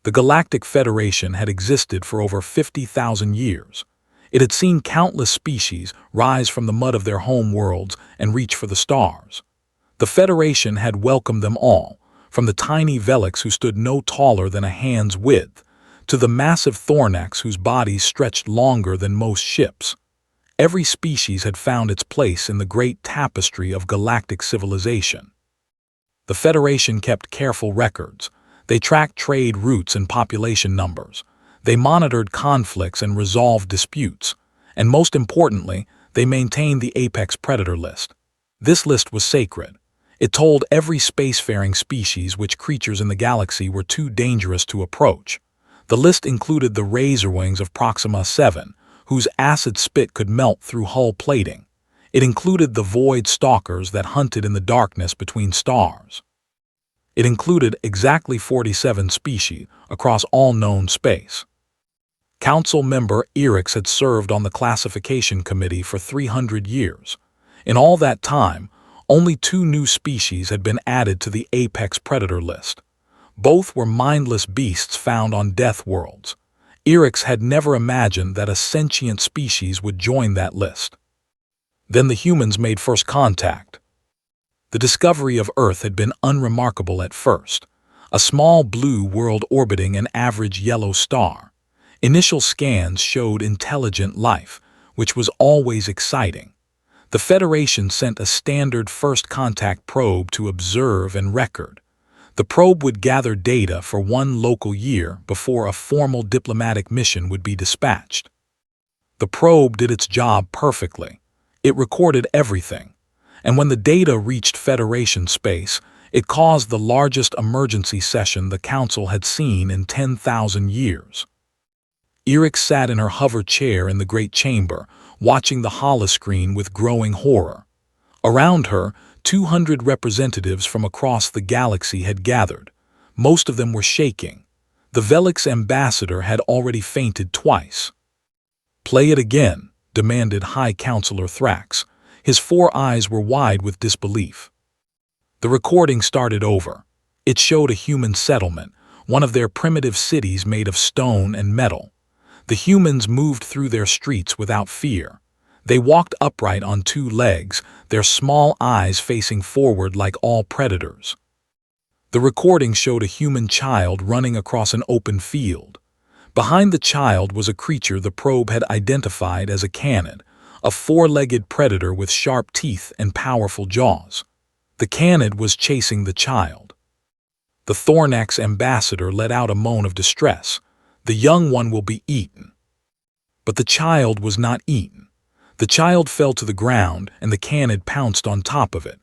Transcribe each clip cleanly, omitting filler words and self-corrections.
The Galactic Federation had existed for over 50,000 years. It had seen countless species rise from the mud of their home worlds and reach for the stars. The Federation had welcomed them all, from the tiny Velix who stood no taller than a hand's width, to the massive Thornax whose bodies stretched longer than most ships. Every species had found its place in the great tapestry of galactic civilization. The Federation kept careful records. They tracked trade routes and population numbers. They monitored conflicts and resolved disputes. And most importantly, they maintained the apex predator list. This list was sacred. It told every spacefaring species which creatures in the galaxy were too dangerous to approach. The list included the razorwings of Proxima 7, whose acid spit could melt through hull plating. It included the void stalkers that hunted in the darkness between stars. It included exactly 47 species across all known space. Council member Erix had served on the classification committee for 300 years. In all that time, only 2 new species had been added to the apex predator list. Both were mindless beasts found on death worlds. Erix had never imagined that a sentient species would join that list. Then the humans made first contact. The discovery of Earth had been unremarkable at first. A small blue world orbiting an average yellow star. Initial scans showed intelligent life, which was always exciting. The Federation sent a standard first contact probe to observe and record. The probe would gather data for 1 local year before a formal diplomatic mission would be dispatched. The probe did its job perfectly. It recorded everything. And when the data reached Federation space, it caused the largest emergency session the Council had seen in 10,000 years. Erix sat in her hover chair in the Great Chamber, watching the holoscreen with growing horror. Around her, 200 representatives from across the galaxy had gathered. Most of them were shaking. The Velix ambassador had already fainted twice. "Play it again," demanded High Counselor Thrax. His 4 eyes were wide with disbelief. The recording started over. It showed a human settlement, one of their primitive cities made of stone and metal. The humans moved through their streets without fear. They walked upright on 2 legs, their small eyes facing forward like all predators. The recording showed a human child running across an open field. Behind the child was a creature the probe had identified as a canid, a 4-legged predator with sharp teeth and powerful jaws. The canid was chasing the child. The Thornax ambassador let out a moan of distress. The young one will be eaten. But the child was not eaten. The child fell to the ground, and the canid pounced on top of it.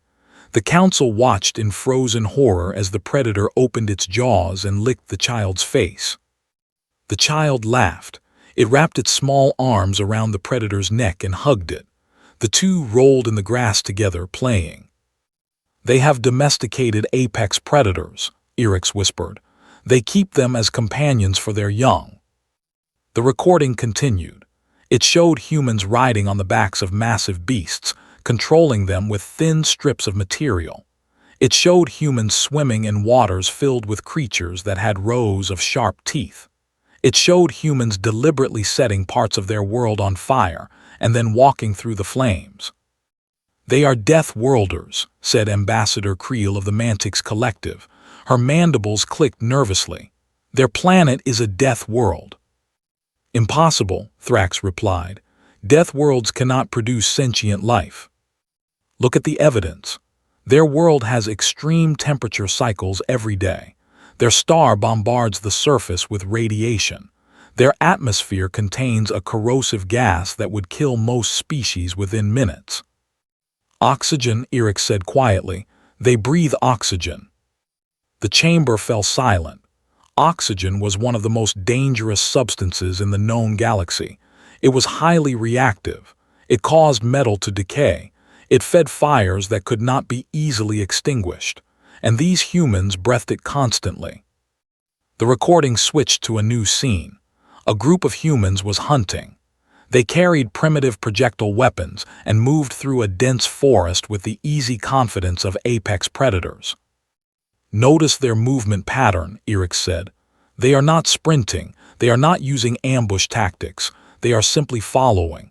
The council watched in frozen horror as the predator opened its jaws and licked the child's face. The child laughed. It wrapped its small arms around the predator's neck and hugged it. The 2 rolled in the grass together, playing. "They have domesticated apex predators," Erix whispered. "They keep them as companions for their young." The recording continued. It showed humans riding on the backs of massive beasts, controlling them with thin strips of material. It showed humans swimming in waters filled with creatures that had rows of sharp teeth. It showed humans deliberately setting parts of their world on fire and then walking through the flames. "They are Death Worlders," said Ambassador Creel of the Mantix Collective. Her mandibles clicked nervously. "Their planet is a death world." "Impossible," Thrax replied. "Death worlds cannot produce sentient life. Look at the evidence. Their world has extreme temperature cycles every day. Their star bombards the surface with radiation. Their atmosphere contains a corrosive gas that would kill most species within minutes." "Oxygen," Erix said quietly. "They breathe oxygen." The chamber fell silent. Oxygen was one of the most dangerous substances in the known galaxy. It was highly reactive. It caused metal to decay. It fed fires that could not be easily extinguished. And these humans breathed it constantly. The recording switched to a new scene. A group of humans was hunting. They carried primitive projectile weapons and moved through a dense forest with the easy confidence of apex predators. "Notice their movement pattern," Erix said. They are not sprinting, they are not using ambush tactics, they are simply following.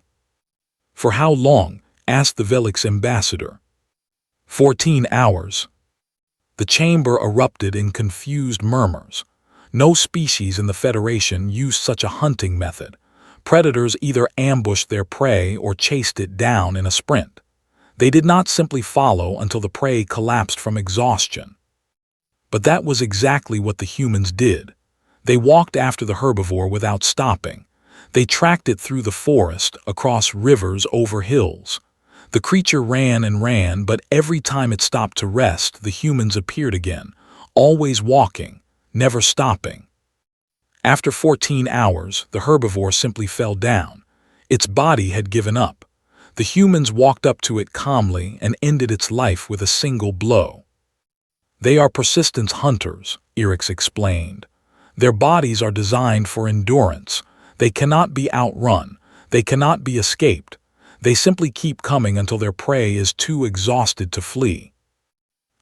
For how long? Asked the Velix ambassador. 14 hours. The chamber erupted in confused murmurs. No species in the Federation used such a hunting method. Predators either ambushed their prey or chased it down in a sprint. They did not simply follow until the prey collapsed from exhaustion. But that was exactly what the humans did. They walked after the herbivore without stopping. They tracked it through the forest, across rivers, over hills. The creature ran and ran, but every time it stopped to rest, the humans appeared again, always walking, never stopping. After 14 hours, the herbivore simply fell down. Its body had given up. The humans walked up to it calmly and ended its life with a single blow. They are persistence hunters, Erix explained. Their bodies are designed for endurance. They cannot be outrun. They cannot be escaped. They simply keep coming until their prey is too exhausted to flee.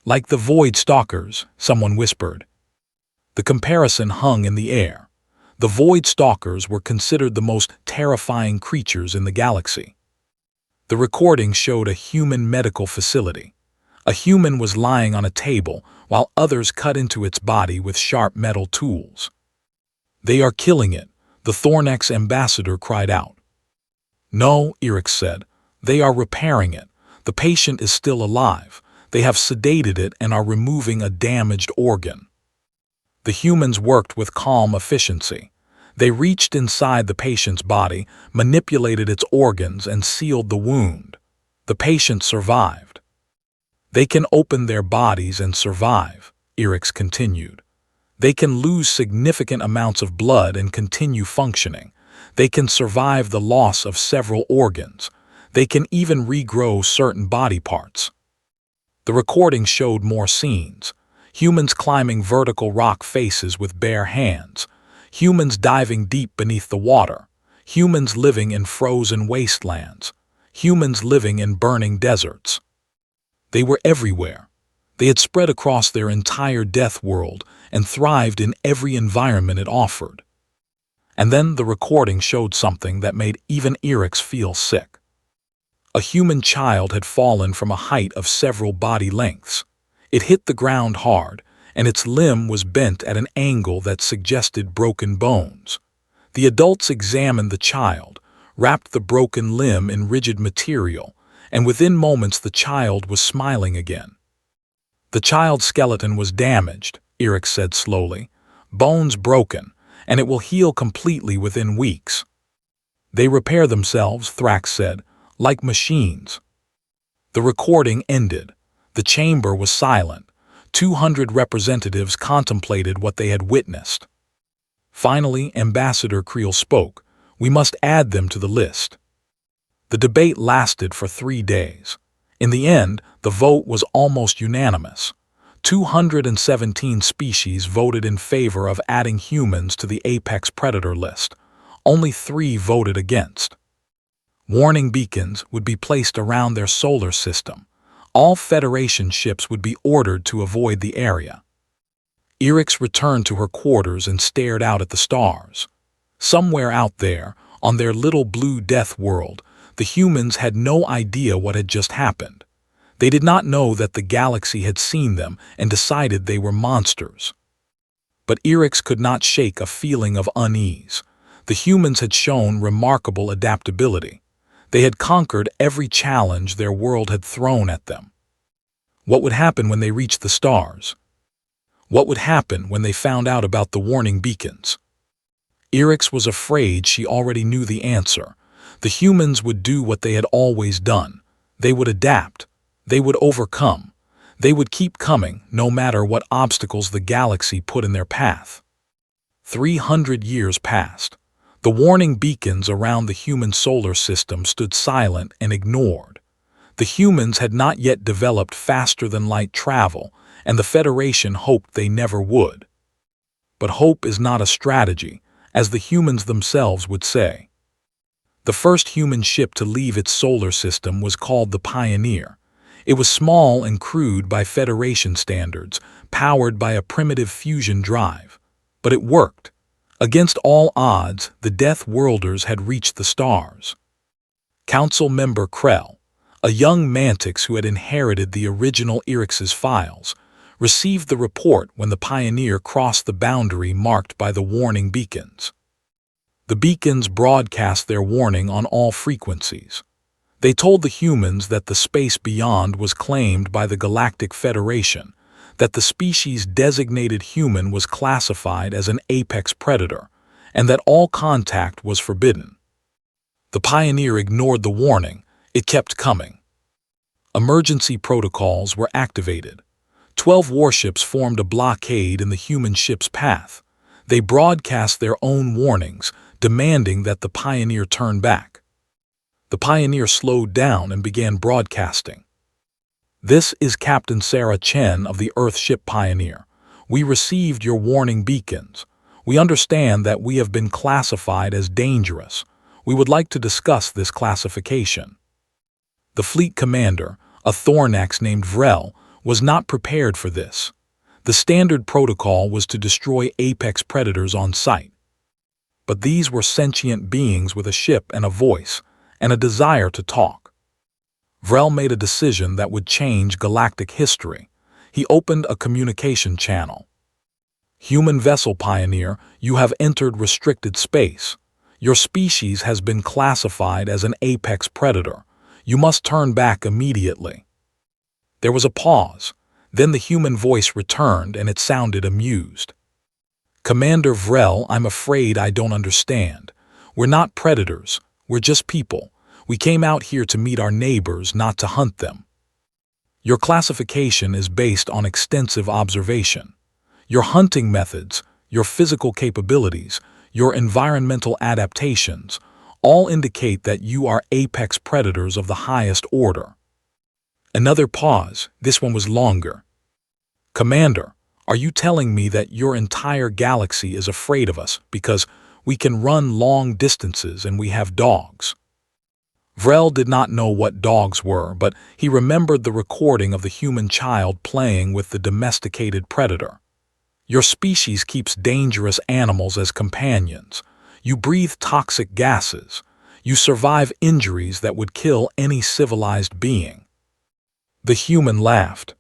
Like the Void Stalkers, someone whispered. The comparison hung in the air. The Void Stalkers were considered the most terrifying creatures in the galaxy. The recording showed a human medical facility. A human was lying on a table while others cut into its body with sharp metal tools. They are killing it, the Thornex ambassador cried out. No, Erix said. They are repairing it. The patient is still alive. They have sedated it and are removing a damaged organ. The humans worked with calm efficiency. They reached inside the patient's body, manipulated its organs, and sealed the wound. The patient survived. They can open their bodies and survive, Erix continued. They can lose significant amounts of blood and continue functioning. They can survive the loss of several organs. They can even regrow certain body parts. The recording showed more scenes. Humans climbing vertical rock faces with bare hands. Humans diving deep beneath the water. Humans living in frozen wastelands. Humans living in burning deserts. They were everywhere. They had spread across their entire death world and thrived in every environment it offered. And then the recording showed something that made even Erix feel sick. A human child had fallen from a height of several body lengths. It hit the ground hard, and its limb was bent at an angle that suggested broken bones. The adults examined the child, wrapped the broken limb in rigid material, and within moments the child was smiling again. The child's skeleton was damaged, Erix said slowly, bones broken, and it will heal completely within weeks. They repair themselves, Thrax said, like machines. The recording ended. The chamber was silent. 200 representatives contemplated what they had witnessed. Finally, Ambassador Creel spoke. We must add them to the list. The debate lasted for 3 days. In the end, the vote was almost unanimous. 217 species voted in favor of adding humans to the apex predator list. Only 3 voted against. Warning beacons would be placed around their solar system. All Federation ships would be ordered to avoid the area. Erix returned to her quarters and stared out at the stars. Somewhere out there, on their little blue death world, the humans had no idea what had just happened. They did not know that the galaxy had seen them and decided they were monsters. But Erix could not shake a feeling of unease. The humans had shown remarkable adaptability. They had conquered every challenge their world had thrown at them. What would happen when they reached the stars? What would happen when they found out about the warning beacons? Erix was afraid she already knew the answer. The humans would do what they had always done. They would adapt. They would overcome. They would keep coming, no matter what obstacles the galaxy put in their path. 300 years passed. The warning beacons around the human solar system stood silent and ignored. The humans had not yet developed faster-than-light travel, and the Federation hoped they never would. But hope is not a strategy, as the humans themselves would say. The first human ship to leave its solar system was called the Pioneer. It was small and crude by Federation standards, powered by a primitive fusion drive. But it worked. Against all odds, the Death Worlders had reached the stars. Council member Krell, a young Mantix who had inherited the original Erix's files, received the report when the Pioneer crossed the boundary marked by the warning beacons. The beacons broadcast their warning on all frequencies. They told the humans that the space beyond was claimed by the Galactic Federation, that the species designated human was classified as an apex predator, and that all contact was forbidden. The Pioneer ignored the warning. It kept coming. Emergency protocols were activated. 12 warships formed a blockade in the human ship's path. They broadcast their own warnings, demanding that the Pioneer turn back. The Pioneer slowed down and began broadcasting. "This is Captain Sarah Chen of the Earthship Pioneer. We received your warning beacons. We understand that we have been classified as dangerous. We would like to discuss this classification." The fleet commander, a Thornax named Vrel, was not prepared for this. The standard protocol was to destroy apex predators on sight. But these were sentient beings with a ship and a voice, and a desire to talk. Vrel made a decision that would change galactic history. He opened a communication channel. "Human vessel Pioneer, you have entered restricted space. Your species has been classified as an apex predator. You must turn back immediately." There was a pause. Then the human voice returned, and it sounded amused. "Commander Vrel, I'm afraid I don't understand. We're not predators. We're just people. We came out here to meet our neighbors, not to hunt them. Your classification is based on extensive observation. Your hunting methods, your physical capabilities, your environmental adaptations, all indicate that you are apex predators of the highest order." Another pause. This one was longer. "Commander, are you telling me that your entire galaxy is afraid of us because we can run long distances and we have dogs?" Vrel did not know what dogs were, but he remembered the recording of the human child playing with the domesticated predator. "Your species keeps dangerous animals as companions. You breathe toxic gases. You survive injuries that would kill any civilized being." The human laughed.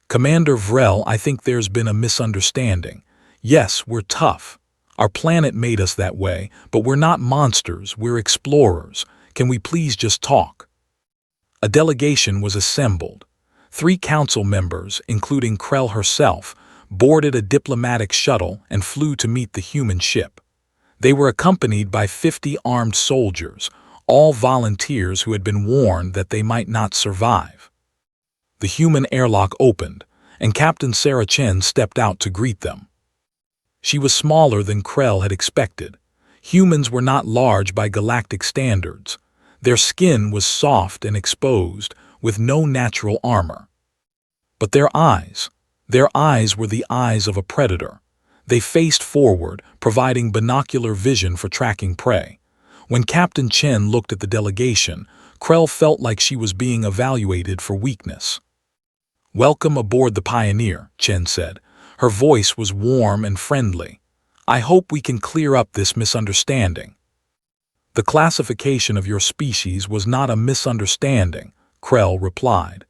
"Commander Vrel, I think there's been a misunderstanding. Yes, we're tough. Our planet made us that way, but we're not monsters, we're explorers. Can we please just talk?" A delegation was assembled. 3 council members, including Krell herself, boarded a diplomatic shuttle and flew to meet the human ship. They were accompanied by 50 armed soldiers, all volunteers who had been warned that they might not survive. The human airlock opened, and Captain Sarah Chen stepped out to greet them. She was smaller than Krell had expected. Humans were not large by galactic standards. Their skin was soft and exposed, with no natural armor. But their eyes were the eyes of a predator. They faced forward, providing binocular vision for tracking prey. When Captain Chen looked at the delegation, Krell felt like she was being evaluated for weakness. "Welcome aboard the Pioneer," Chen said. Her voice was warm and friendly. "I hope we can clear up this misunderstanding." "The classification of your species was not a misunderstanding," Krell replied.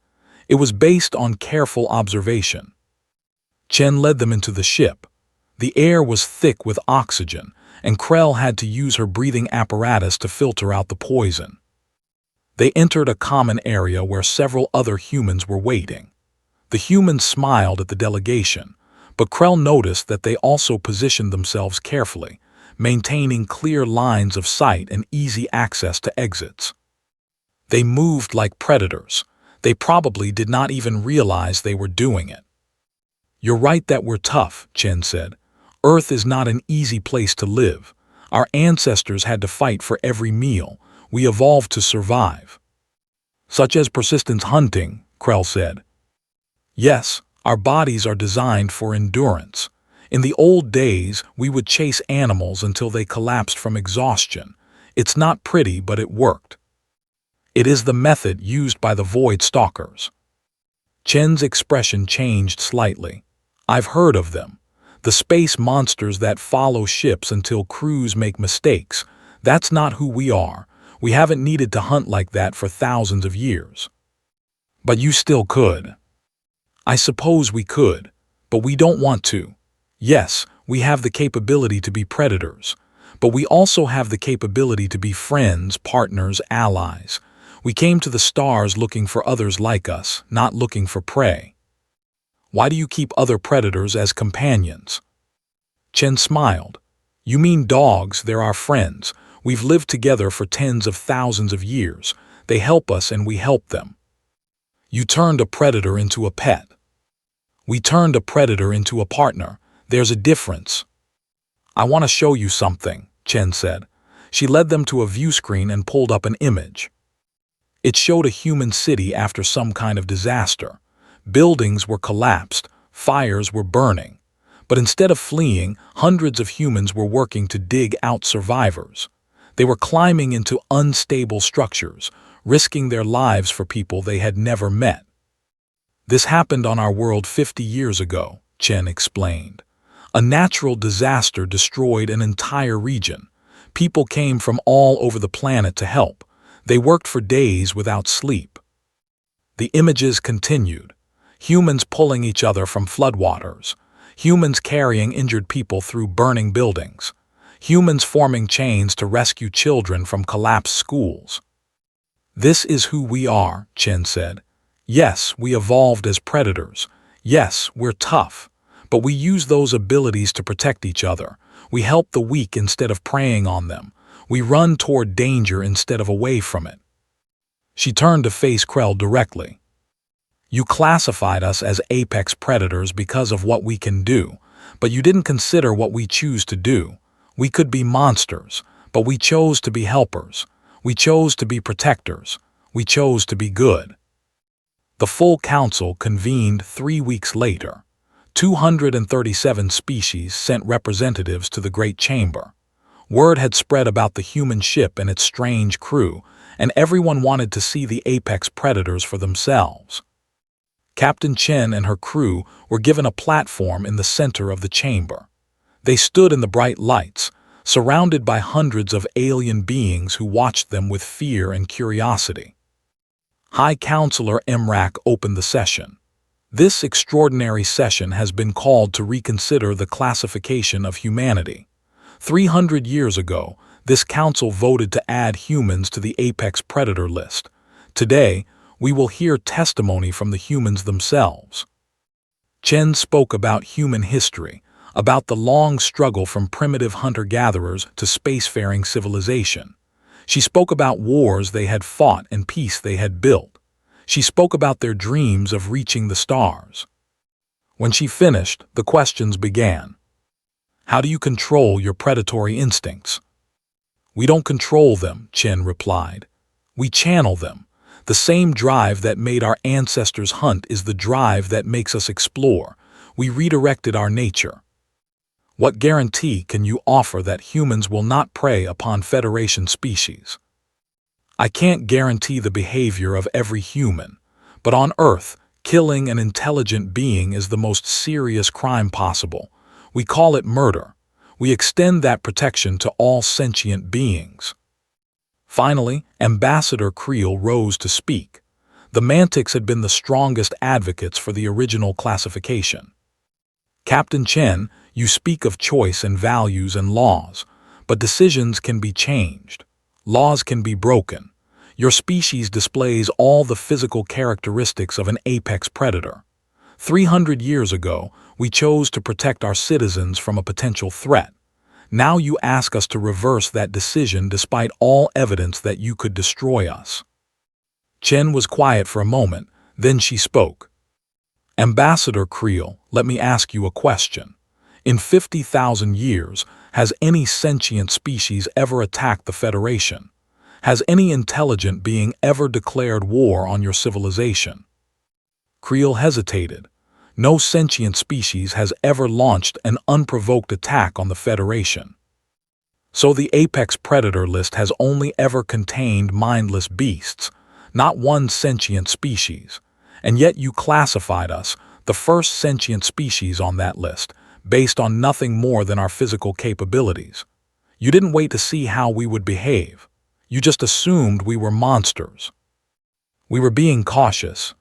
"It was based on careful observation." Chen led them into the ship. The air was thick with oxygen, and Krell had to use her breathing apparatus to filter out the poison. They entered a common area where several other humans were waiting. The humans smiled at the delegation, but Krell noticed that they also positioned themselves carefully, maintaining clear lines of sight and easy access to exits. They moved like predators. They probably did not even realize they were doing it. "You're right that we're tough," Chen said. "Earth is not an easy place to live. Our ancestors had to fight for every meal. We evolved to survive." "Such as persistence hunting," Krell said. "Yes, our bodies are designed for endurance. In the old days, we would chase animals until they collapsed from exhaustion. It's not pretty, but it worked. It is the method used by the Void Stalkers." Chen's expression changed slightly. "I've heard of them. The space monsters that follow ships until crews make mistakes. That's not who we are. We haven't needed to hunt like that for thousands of years. But you still could. I suppose we could, but we don't want to. Yes, we have the capability to be predators, but we also have the capability to be friends, partners, allies. We came to the stars looking for others like us, not looking for prey. Why do you keep other predators as companions? Chen smiled. You mean dogs, they're our friends. We've lived together for tens of thousands of years. They help us and we help them. You turned a predator into a pet. We turned a predator into a partner. There's a difference. I want to show you something, Chen said. She led them to a view screen and pulled up an image. It showed a human city after some kind of disaster. Buildings were collapsed, fires were burning. But instead of fleeing, hundreds of humans were working to dig out survivors. They were climbing into unstable structures, risking their lives for people they had never met. This happened on our world 50 years ago, Chen explained. A natural disaster destroyed an entire region. People came from all over the planet to help. They worked for days without sleep. The images continued. Humans pulling each other from floodwaters. Humans carrying injured people through burning buildings. Humans forming chains to rescue children from collapsed schools. This is who we are, Chen said. Yes, we evolved as predators. Yes, we're tough. But we use those abilities to protect each other. We help the weak instead of preying on them. We run toward danger instead of away from it. She turned to face Krell directly. You classified us as apex predators because of what we can do, but you didn't consider what we choose to do. We could be monsters, but we chose to be helpers. We chose to be protectors. We chose to be good. The full council convened 3 weeks later. 237 species sent representatives to the Great Chamber. Word had spread about the human ship and its strange crew, and everyone wanted to see the apex predators for themselves. Captain Chen and her crew were given a platform in the center of the chamber. They stood in the bright lights, surrounded by hundreds of alien beings who watched them with fear and curiosity. High Counselor Emrak opened the session. This extraordinary session has been called to reconsider the classification of humanity. 300 years ago, this council voted to add humans to the apex predator list. Today, we will hear testimony from the humans themselves. Chen spoke about human history, about the long struggle from primitive hunter-gatherers to spacefaring civilization. She spoke about wars they had fought and peace they had built. She spoke about their dreams of reaching the stars. When she finished, the questions began. How do you control your predatory instincts? We don't control them, Chen replied. We channel them. The same drive that made our ancestors hunt is the drive that makes us explore. We redirected our nature. What guarantee can you offer that humans will not prey upon Federation species? I can't guarantee the behavior of every human, but on Earth, killing an intelligent being is the most serious crime possible. We call it murder. We extend that protection to all sentient beings. Finally, Ambassador Creel rose to speak. The Mantics had been the strongest advocates for the original classification. Captain Chen, you speak of choice and values and laws, but decisions can be changed. Laws can be broken. Your species displays all the physical characteristics of an apex predator. 300 years ago, we chose to protect our citizens from a potential threat. Now you ask us to reverse that decision despite all evidence that you could destroy us. Chen was quiet for a moment, then she spoke. Ambassador Creel, let me ask you a question. In 50,000 years, has any sentient species ever attacked the Federation? Has any intelligent being ever declared war on your civilization? Creel hesitated. No sentient species has ever launched an unprovoked attack on the Federation. So the apex predator list has only ever contained mindless beasts, not one sentient species. And yet you classified us, the first sentient species on that list, based on nothing more than our physical capabilities. You didn't wait to see how we would behave. You just assumed we were monsters. We were being cautious.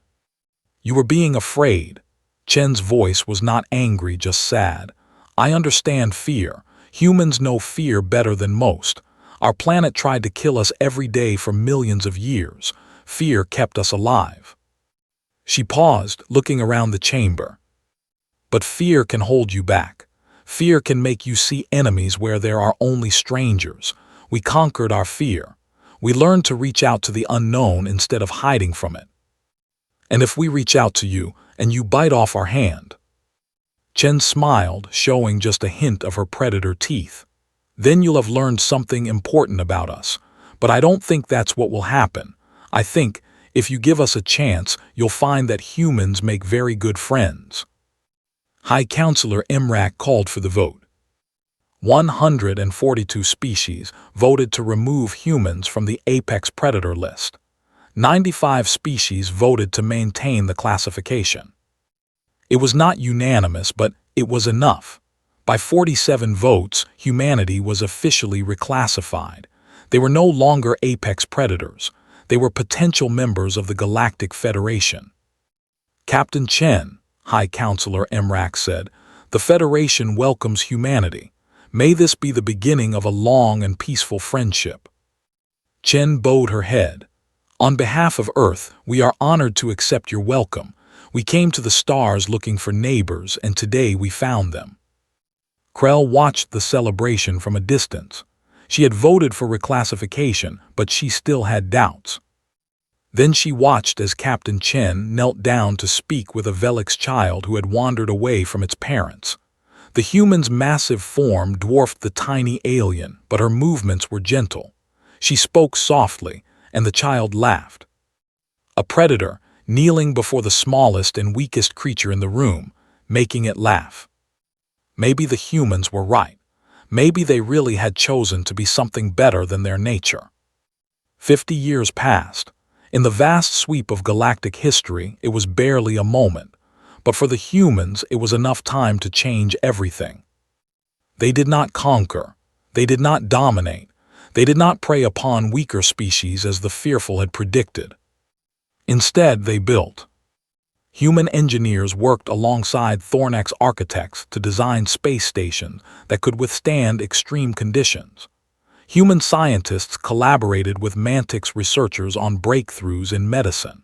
You were being afraid. Chen's voice was not angry, just sad. I understand fear. Humans know fear better than most. Our planet tried to kill us every day for millions of years. Fear kept us alive. She paused, looking around the chamber. But fear can hold you back. Fear can make you see enemies where there are only strangers. We conquered our fear. We learned to reach out to the unknown instead of hiding from it. And if we reach out to you, and you bite off our hand? Chen smiled, showing just a hint of her predator teeth. Then you'll have learned something important about us. But I don't think that's what will happen. I think, if you give us a chance, you'll find that humans make very good friends. High Counselor Imrak called for the vote. 142 species voted to remove humans from the apex predator list. 95 species voted to maintain the classification. It was not unanimous, but it was enough. By 47 votes, humanity was officially reclassified. They were no longer apex predators. They were potential members of the Galactic Federation. Captain Chen, High Counselor Imrak said, the Federation welcomes humanity. May this be the beginning of a long and peaceful friendship. Chen bowed her head. On behalf of Earth, we are honored to accept your welcome. We came to the stars looking for neighbors, and today we found them. Krell watched the celebration from a distance. She had voted for reclassification, but she still had doubts. Then she watched as Captain Chen knelt down to speak with a Velix child who had wandered away from its parents. The human's massive form dwarfed the tiny alien, but her movements were gentle. She spoke softly, and the child laughed. A predator, kneeling before the smallest and weakest creature in the room, making it laugh. Maybe the humans were right. Maybe they really had chosen to be something better than their nature. 50 years passed. In the vast sweep of galactic history, it was barely a moment. But for the humans, it was enough time to change everything. They did not conquer. They did not dominate. They did not prey upon weaker species as the fearful had predicted. Instead, they built. Human engineers worked alongside Thornax architects to design space stations that could withstand extreme conditions. Human scientists collaborated with Mantix researchers on breakthroughs in medicine.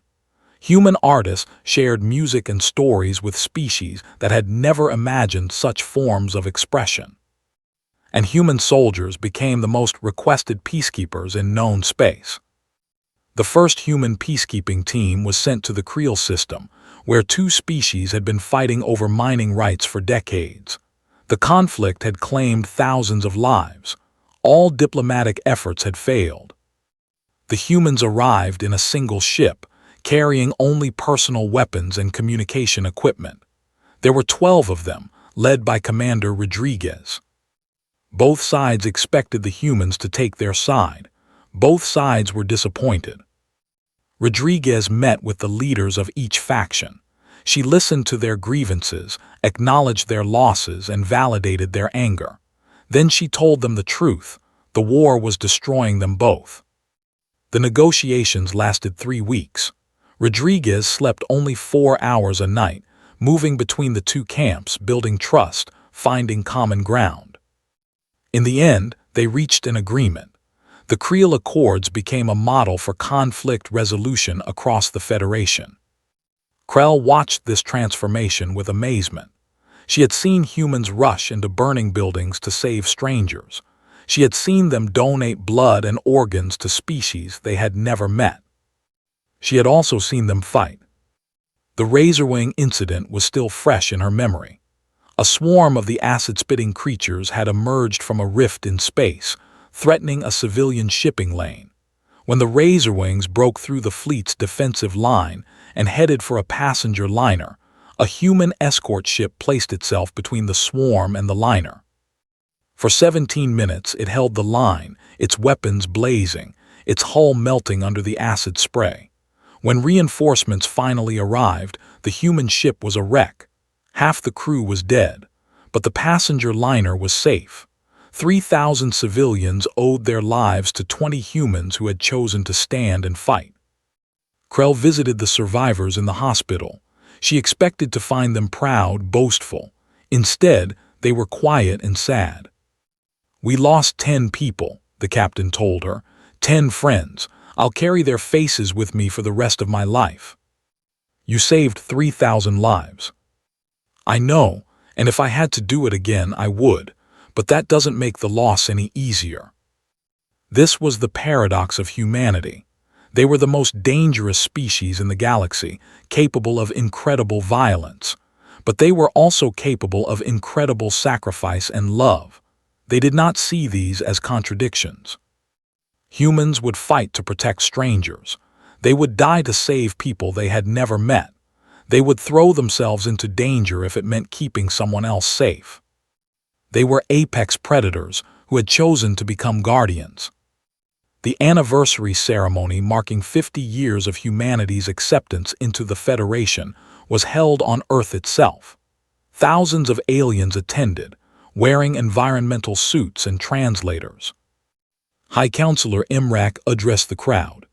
Human artists shared music and stories with species that had never imagined such forms of expression. And human soldiers became the most requested peacekeepers in known space. The first human peacekeeping team was sent to the Creel system, where two species had been fighting over mining rights for decades. The conflict had claimed thousands of lives. All diplomatic efforts had failed. The humans arrived in a single ship, carrying only personal weapons and communication equipment. There were 12 of them, led by Commander Rodriguez. Both sides expected the humans to take their side. Both sides were disappointed. Rodriguez met with the leaders of each faction. She listened to their grievances, acknowledged their losses, and validated their anger. Then she told them the truth. The war was destroying them both. The negotiations lasted 3 weeks. Rodriguez slept only 4 hours a night, moving between the two camps, building trust, finding common ground. In the end, they reached an agreement. The Creel Accords became a model for conflict resolution across the Federation. Krell watched this transformation with amazement. She had seen humans rush into burning buildings to save strangers. She had seen them donate blood and organs to species they had never met. She had also seen them fight. The Razorwing incident was still fresh in her memory. A swarm of the acid-spitting creatures had emerged from a rift in space, threatening a civilian shipping lane. When the Razorwings broke through the fleet's defensive line and headed for a passenger liner, a human escort ship placed itself between the swarm and the liner. For 17 minutes it held the line, its weapons blazing, its hull melting under the acid spray. When reinforcements finally arrived, the human ship was a wreck. Half the crew was dead. but the passenger liner was safe. 3,000 civilians owed their lives to 20 humans who had chosen to stand and fight. Krell visited the survivors in the hospital. She expected to find them proud, boastful. Instead, they were quiet and sad. "We lost 10 people," the captain told her. 10 friends. I'll carry their faces with me for the rest of my life." "You saved 3,000 lives." "I know, and if I had to do it again, I would, but that doesn't make the loss any easier." This was the paradox of humanity. They were the most dangerous species in the galaxy, capable of incredible violence. But they were also capable of incredible sacrifice and love. They did not see these as contradictions. Humans would fight to protect strangers. They would die to save people they had never met. They would throw themselves into danger if it meant keeping someone else safe. They were apex predators who had chosen to become guardians. The anniversary ceremony marking 50 years of humanity's acceptance into the Federation was held on Earth itself. Thousands of aliens attended, wearing environmental suits and translators. High Counselor Imrak addressed the crowd.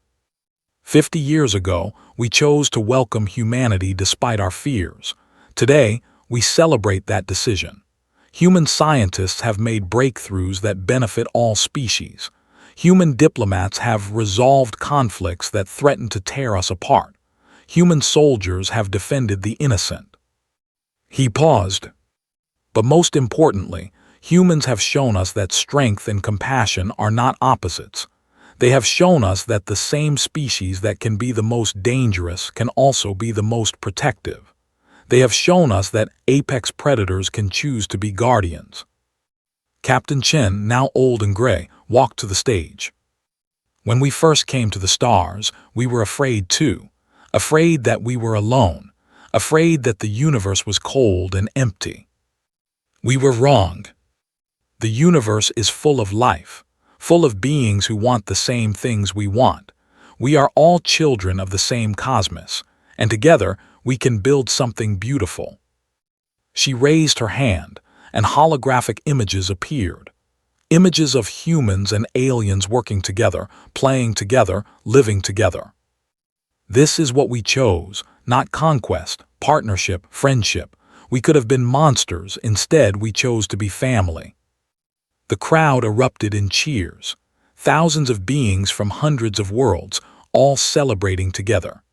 50 years ago, we chose to welcome humanity despite our fears. Today, we celebrate that decision. Human scientists have made breakthroughs that benefit all species. Human diplomats have resolved conflicts that threaten to tear us apart. Human soldiers have defended the innocent. He paused. But most importantly, humans have shown us that strength and compassion are not opposites. They have shown us that the same species that can be the most dangerous can also be the most protective. They have shown us that apex predators can choose to be guardians. Captain Chen, now old and gray, walked to the stage. "When we first came to the stars, we were afraid too. Afraid that we were alone. Afraid that the universe was cold and empty. We were wrong. The universe is full of life, full of beings who want the same things we want. We are all children of the same cosmos, and together we can build something beautiful." She raised her hand, and holographic images appeared. Images of humans and aliens working together, playing together, living together. This is what we chose, not conquest, partnership, friendship. We could have been monsters, instead we chose to be family. The crowd erupted in cheers. Thousands of beings from hundreds of worlds, all celebrating together.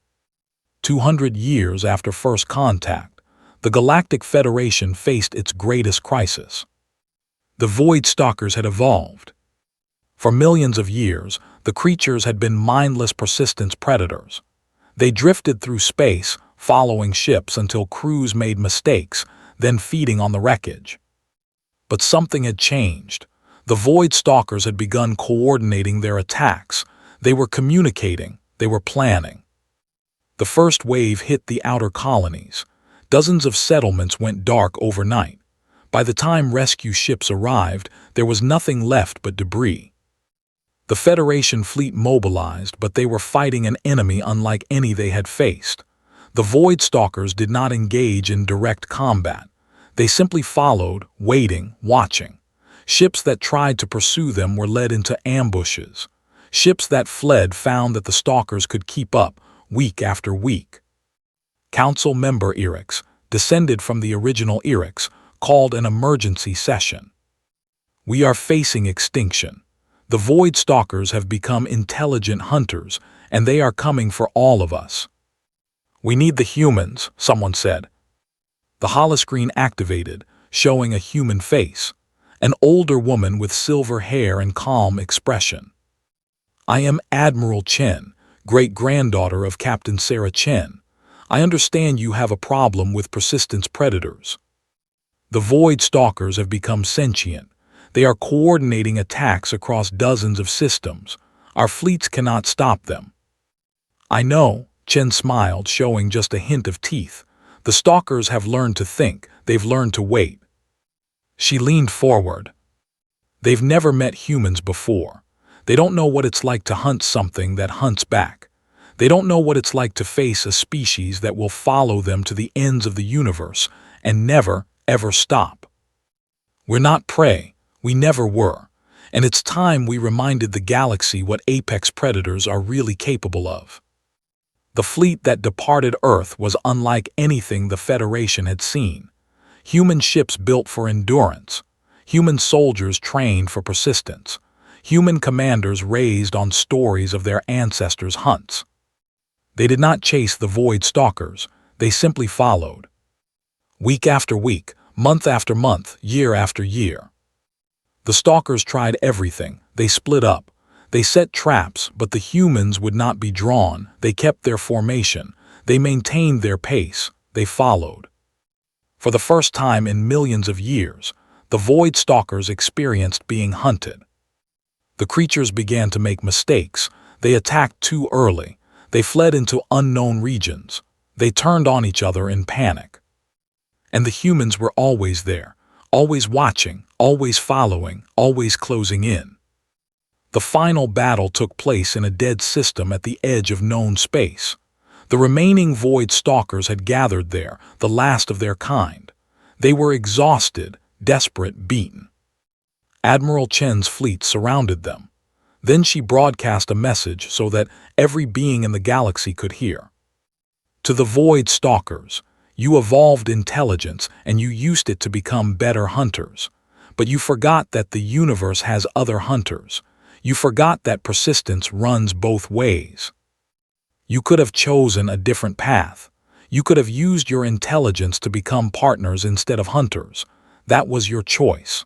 200 years after first contact, the Galactic Federation faced its greatest crisis. The Void Stalkers had evolved. For millions of years, the creatures had been mindless persistence predators. They drifted through space, following ships until crews made mistakes, then feeding on the wreckage. But something had changed. The Void Stalkers had begun coordinating their attacks. They were communicating, they were planning. The first wave hit the outer colonies. Dozens of settlements went dark overnight. By the time rescue ships arrived, there was nothing left but debris. The Federation fleet mobilized, but they were fighting an enemy unlike any they had faced. The Void Stalkers did not engage in direct combat. They simply followed, waiting, watching. Ships that tried to pursue them were led into ambushes. Ships that fled found that the Stalkers could keep up, week after week. Council member Erix, descended from the original Erix, called an emergency session. "We are facing extinction. The Void Stalkers have become intelligent hunters, and they are coming for all of us." "We need the humans," someone said. The holoscreen activated, showing a human face, an older woman with silver hair and calm expression. "I am Admiral Chen, great-granddaughter of Captain Sarah Chen. I understand you have a problem with persistence predators. The Void Stalkers have become sentient. They are coordinating attacks across dozens of systems. Our fleets cannot stop them." "I know," Chen smiled, showing just a hint of teeth. "The Stalkers have learned to think. They've learned to wait." She leaned forward. "They've never met humans before. They don't know what it's like to hunt something that hunts back. They don't know what it's like to face a species that will follow them to the ends of the universe and never, ever stop." We're not prey. We never were. And it's time we reminded the galaxy what apex predators are really capable of. The fleet that departed Earth was unlike anything the Federation had seen. Human ships built for endurance. Human soldiers trained for persistence. Human commanders raised on stories of their ancestors' hunts. They did not chase the Void Stalkers. They simply followed. Week after week, month after month, year after year. The Stalkers tried everything. They split up. They set traps, but the humans would not be drawn. They kept their formation. They maintained their pace. They followed. For the first time in millions of years, the Void Stalkers experienced being hunted. The creatures began to make mistakes. They attacked too early. They fled into unknown regions. They turned on each other in panic. And the humans were always there, always watching, always following, always closing in. The final battle took place in a dead system at the edge of known space. The remaining Void Stalkers had gathered there, the last of their kind. They were exhausted, desperate, beaten. Admiral Chen's fleet surrounded them. Then she broadcast a message so that every being in the galaxy could hear. To the Void Stalkers, you evolved intelligence and you used it to become better hunters. But you forgot that the universe has other hunters. You forgot that persistence runs both ways. You could have chosen a different path. You could have used your intelligence to become partners instead of hunters. That was your choice.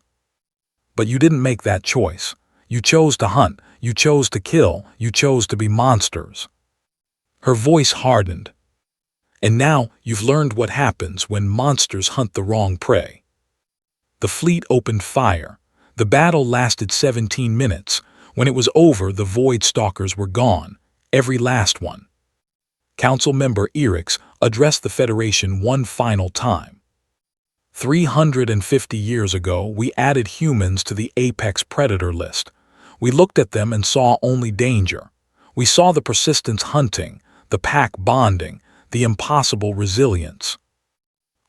But you didn't make that choice. You chose to hunt. You chose to kill. You chose to be monsters. Her voice hardened. And now you've learned what happens when monsters hunt the wrong prey. The fleet opened fire. The battle lasted 17 minutes. When it was over, the Void Stalkers were gone, every last one. Council member Erix addressed the Federation one final time. 350 years ago, we added humans to the apex predator list. We looked at them and saw only danger. We saw the persistence hunting, the pack bonding, the impossible resilience.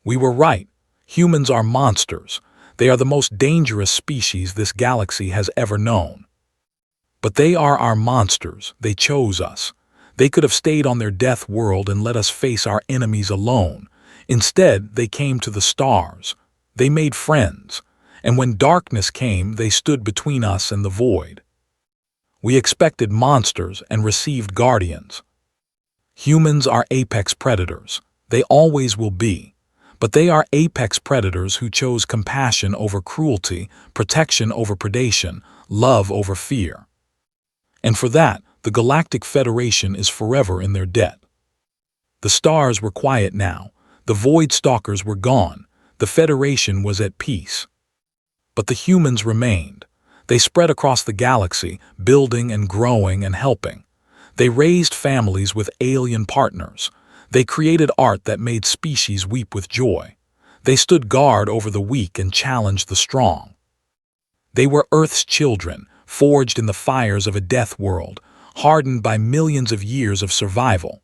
We were right. Humans are monsters. They are the most dangerous species this galaxy has ever known. But they are our monsters. They chose us. They could have stayed on their death world and let us face our enemies alone. Instead, they came to the stars. They made friends. And when darkness came, they stood between us and the void. We expected monsters and received guardians. Humans are apex predators. They always will be. But they are apex predators who chose compassion over cruelty, protection over predation, love over fear. And for that, the Galactic Federation is forever in their debt. The stars were quiet now. The Void Stalkers were gone. The Federation was at peace. But the humans remained. They spread across the galaxy, building and growing and helping. They raised families with alien partners. They created art that made species weep with joy. They stood guard over the weak and challenged the strong. They were Earth's children, forged in the fires of a death world, hardened by millions of years of survival.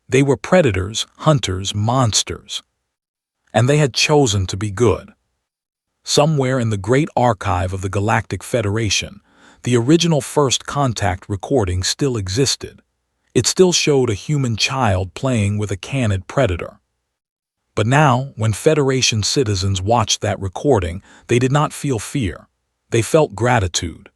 They were predators, hunters, monsters. And they had chosen to be good. Somewhere in the great archive of the Galactic Federation, the original first contact recording still existed. It still showed a human child playing with a cannid predator. But now, when Federation citizens watched that recording, they did not feel fear. They felt gratitude.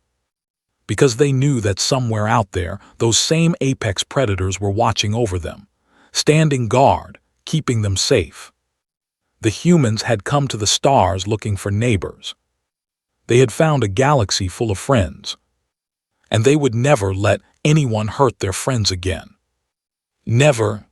Because they knew that somewhere out there, those same apex predators were watching over them, standing guard, keeping them safe. The humans had come to the stars looking for neighbors. They had found a galaxy full of friends. And they would never let anyone hurt their friends again. Never,